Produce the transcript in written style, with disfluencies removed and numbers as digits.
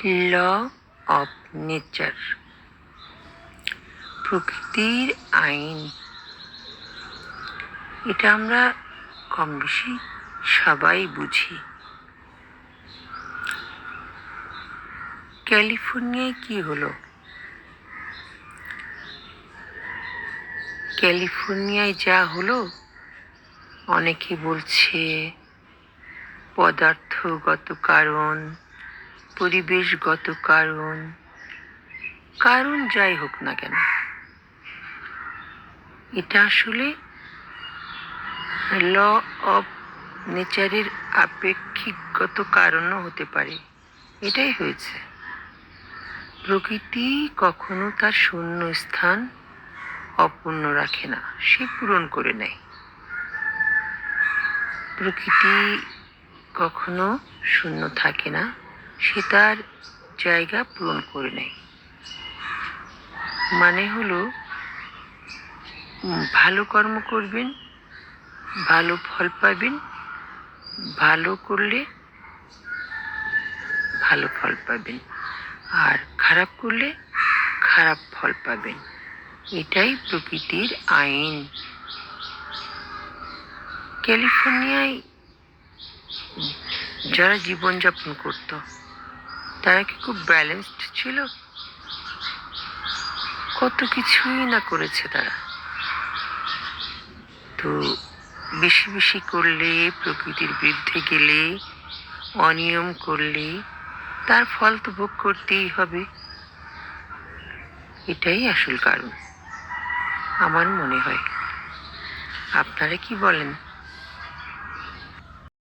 Law of nature, প্রকৃতির আইন। এটা আমরা কম বেশি সবাই বুঝি। ক্যালিফোর্নিয়ায় কি হলো? ক্যালিফোর্নিয়ায় যা হলো, অনেকে বলছে পদার্থগত কারণ, পরিবেশগত কারণ, কারণ যাই হোক না কেন, এটা আসলে ল অফ নেচারের আপেক্ষিকগত কারণও হতে পারে। এটাই হয়েছে। প্রকৃতি কখনো তার শূন্য স্থান অপূর্ণ রাখে না, সে পূরণ করে নেয়। প্রকৃতি কখনো শূন্য থাকে না, সে তার জায়গা পূরণ করে নেয়। মানে হলো, ভালো কর্ম করবেন, ভালো ফল পাবেন, ভালো করলে ভালো ফল পাবেন, আর খারাপ করলে খারাপ ফল পাবেন। এটাই প্রকৃতির আইন। ক্যালিফোর্নিয়ায় যারা জীবনযাপন করত, তারা কি খুব ব্যালেন্সড ছিল? কত কিছুই না করেছে তারা। তো বেশি বেশি করলে, প্রকৃতির বিরুদ্ধে গেলে, অনিয়ম করলে তার ফল তো ভোগ করতেই হবে। এটাই আসল কারণ আমার মনে হয়। আপনারা কি বলেন?